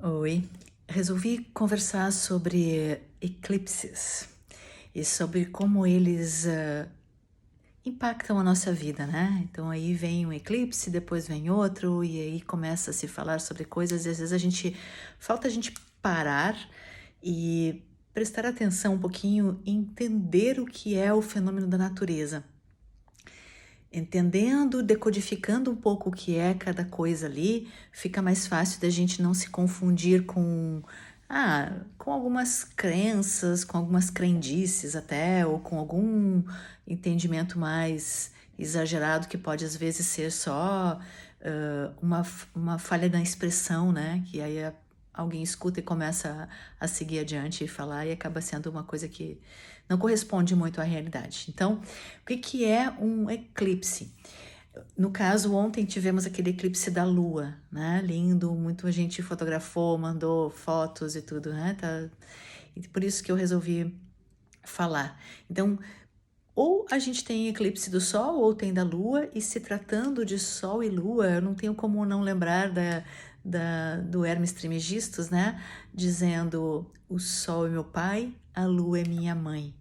Oi, resolvi conversar sobre eclipses e sobre como eles impactam a nossa vida, né? Então aí vem um eclipse, depois vem outro e aí começa a se falar sobre coisas e às vezes falta a gente parar e prestar atenção um pouquinho, entender o que é o fenômeno da natureza. Entendendo, decodificando um pouco o que é cada coisa ali, fica mais fácil da gente não se confundir com algumas crenças, com algumas crendices até, ou com algum entendimento mais exagerado que pode às vezes ser só uma falha na expressão, né? Que aí alguém escuta e começa a seguir adiante e falar e acaba sendo uma coisa que não corresponde muito à realidade. Então, o que é um eclipse? No caso, ontem tivemos aquele eclipse da Lua, né? Lindo, muita gente fotografou, mandou fotos e tudo, né? E por isso que eu resolvi falar. Então, ou a gente tem eclipse do Sol ou tem da Lua, e se tratando de Sol e Lua, eu não tenho como não lembrar do Hermes Trismegistus, né? Dizendo: o Sol é meu pai, a Lua é minha mãe.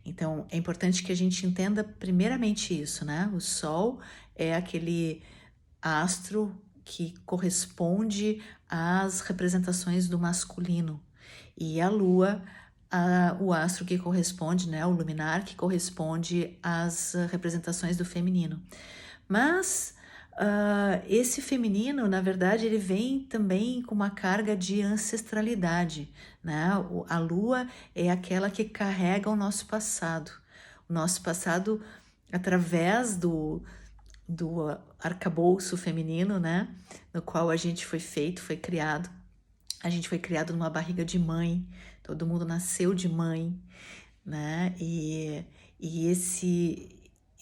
Então, é importante que a gente entenda primeiramente isso, né? O Sol é aquele astro que corresponde às representações do masculino, e a Lua, o astro que corresponde, né, o luminar, que corresponde às representações do feminino. Mas esse feminino, na verdade, ele vem também com uma carga de ancestralidade, né? A Lua é aquela que carrega o nosso passado. O nosso passado através do arcabouço feminino, né? No qual a gente foi feito, foi criado. A gente foi criado numa barriga de mãe, todo mundo nasceu de mãe, né? E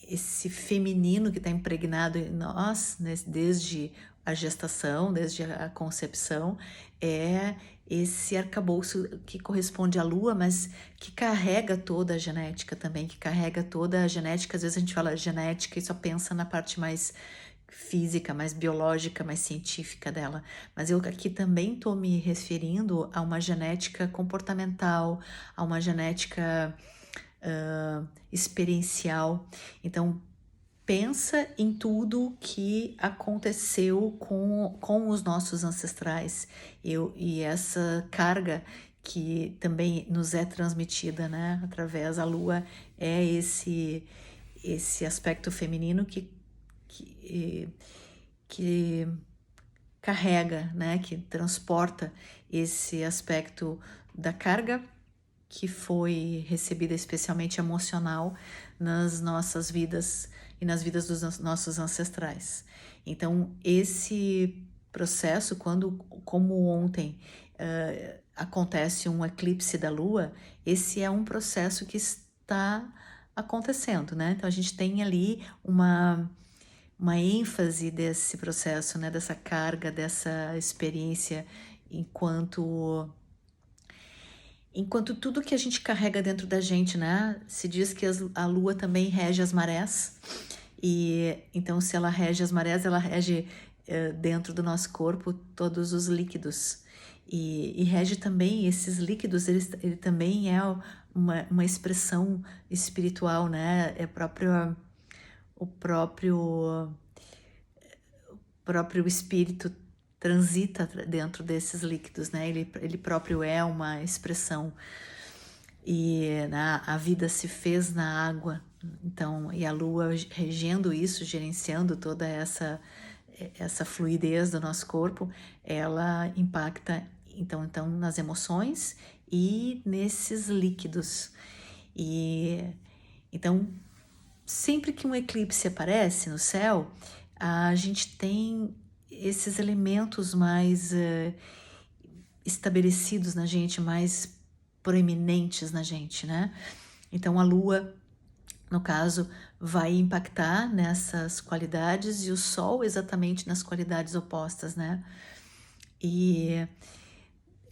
esse feminino que está impregnado em nós, né, desde a gestação, desde a concepção, é esse arcabouço que corresponde à Lua, mas que carrega toda a genética também, que carrega toda a genética. Às vezes a gente fala genética e só pensa na parte mais física, mais biológica, mais científica dela, mas eu aqui também estou me referindo a uma genética comportamental, a uma genética experiencial. Então, pensa em tudo que aconteceu com os nossos ancestrais e essa carga que também nos é transmitida, né, através da Lua, é esse aspecto feminino que, que carrega, né, que transporta esse aspecto da carga que foi recebida especialmente emocional nas nossas vidas e nas vidas dos nossos ancestrais. Então, esse processo, como ontem, acontece um eclipse da Lua, esse é um processo que está acontecendo, né? Então, a gente tem ali uma ênfase desse processo, né? Dessa carga, dessa experiência, enquanto tudo que a gente carrega dentro da gente, né? Se diz que a Lua também rege as marés, e então se ela rege as marés, ela rege dentro do nosso corpo todos os líquidos. E rege também esses líquidos, ele também é uma expressão espiritual, né? O próprio espírito transita dentro desses líquidos, né? Ele próprio é uma expressão. E né, a vida se fez na água. Então, e a Lua regendo isso, gerenciando toda essa fluidez do nosso corpo, ela impacta então nas emoções e nesses líquidos. E então, sempre que um eclipse aparece no céu, a gente tem esses elementos mais estabelecidos na gente, mais proeminentes na gente, né? Então a Lua, no caso, vai impactar nessas qualidades e o Sol exatamente nas qualidades opostas, né? E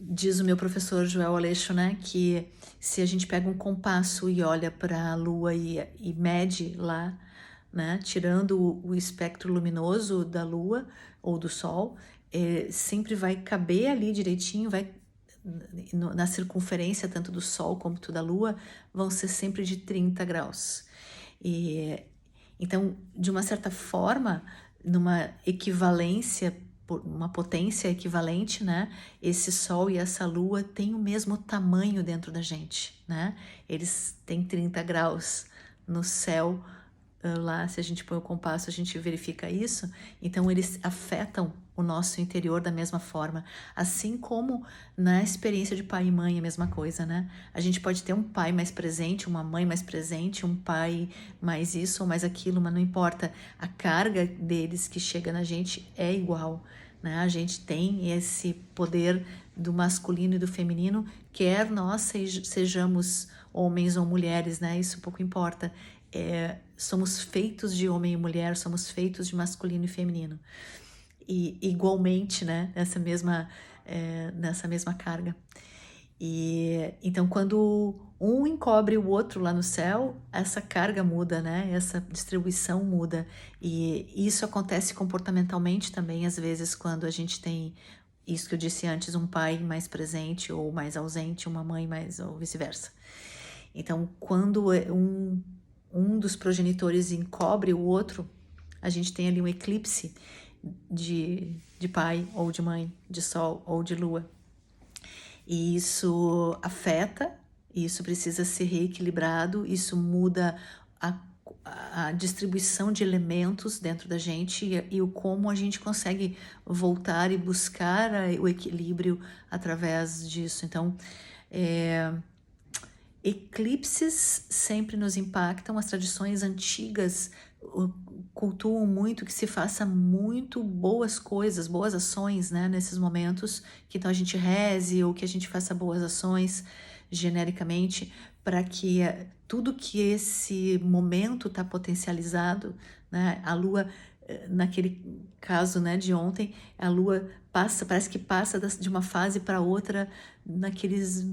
diz o meu professor Joel Aleixo, né, que se a gente pega um compasso e olha para a Lua e mede lá, né, tirando o espectro luminoso da Lua ou do Sol, sempre vai caber ali direitinho, na circunferência tanto do Sol como da Lua, vão ser sempre de 30 graus. E, então, de uma certa forma, numa equivalência, uma potência equivalente, né? Esse Sol e essa Lua têm o mesmo tamanho dentro da gente, né? Eles têm 30 graus no céu. Lá, se a gente põe o compasso, a gente verifica isso. Então, eles afetam o nosso interior da mesma forma. Assim como na experiência de pai e mãe, a mesma coisa, né? A gente pode ter um pai mais presente, uma mãe mais presente, um pai mais isso ou mais aquilo, mas não importa. A carga deles que chega na gente é igual, né? A gente tem esse poder do masculino e do feminino, quer nós sejamos homens ou mulheres, né? Isso pouco importa. Somos feitos de homem e mulher, somos feitos de masculino e feminino. E igualmente, né, nessa mesma carga. E então, quando um encobre o outro lá no céu, essa carga muda, né? Essa distribuição muda. E isso acontece comportamentalmente também, às vezes, quando a gente tem isso que eu disse antes, um pai mais presente ou mais ausente, uma mãe mais, ou vice-versa. Então, quando um dos progenitores encobre o outro, a gente tem ali um eclipse de pai ou de mãe, de sol ou de lua. E isso afeta, isso precisa ser reequilibrado, isso muda a distribuição de elementos dentro da gente e o como a gente consegue voltar e buscar o equilíbrio através disso. Então, eclipses sempre nos impactam, as tradições antigas cultuam muito que se faça muito boas coisas, boas ações, né, nesses momentos, que então a gente reze ou que a gente faça boas ações genericamente para que tudo que esse momento está potencializado, né, a Lua, naquele caso, né, de ontem, a Lua parece que passa de uma fase para outra naqueles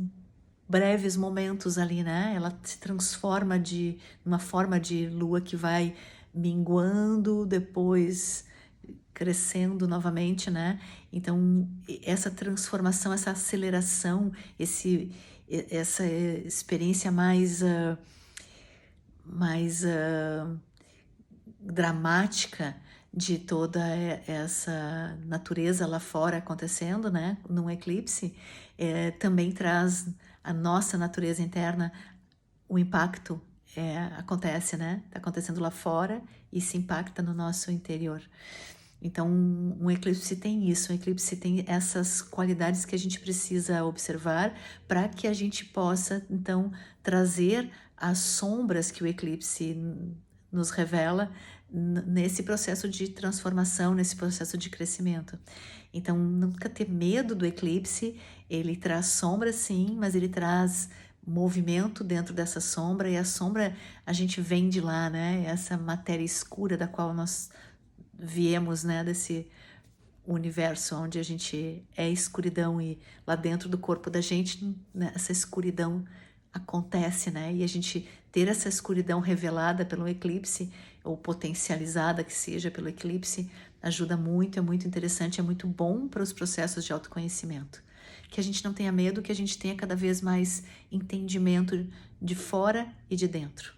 breves momentos ali, né? Ela se transforma de uma forma de lua que vai minguando, depois crescendo novamente, né? Então, essa transformação, essa aceleração, essa experiência mais dramática de toda essa natureza lá fora acontecendo, né? Num eclipse, também traz a nossa natureza interna, o impacto acontece, né? Está acontecendo lá fora e se impacta no nosso interior. Então, um eclipse tem isso, um eclipse tem essas qualidades que a gente precisa observar para que a gente possa, então, trazer as sombras que o eclipse nos revela nesse processo de transformação, nesse processo de crescimento. Então, nunca ter medo do eclipse, ele traz sombra sim, mas ele traz movimento dentro dessa sombra, e a sombra a gente vem de lá, né? Essa matéria escura da qual nós viemos, né? Desse universo onde a gente é escuridão, e lá dentro do corpo da gente, né, essa escuridão acontece, né? E a gente ter essa escuridão revelada pelo eclipse, ou potencializada que seja pelo eclipse, ajuda muito, é muito interessante, é muito bom para os processos de autoconhecimento. Que a gente não tenha medo, que a gente tenha cada vez mais entendimento de fora e de dentro.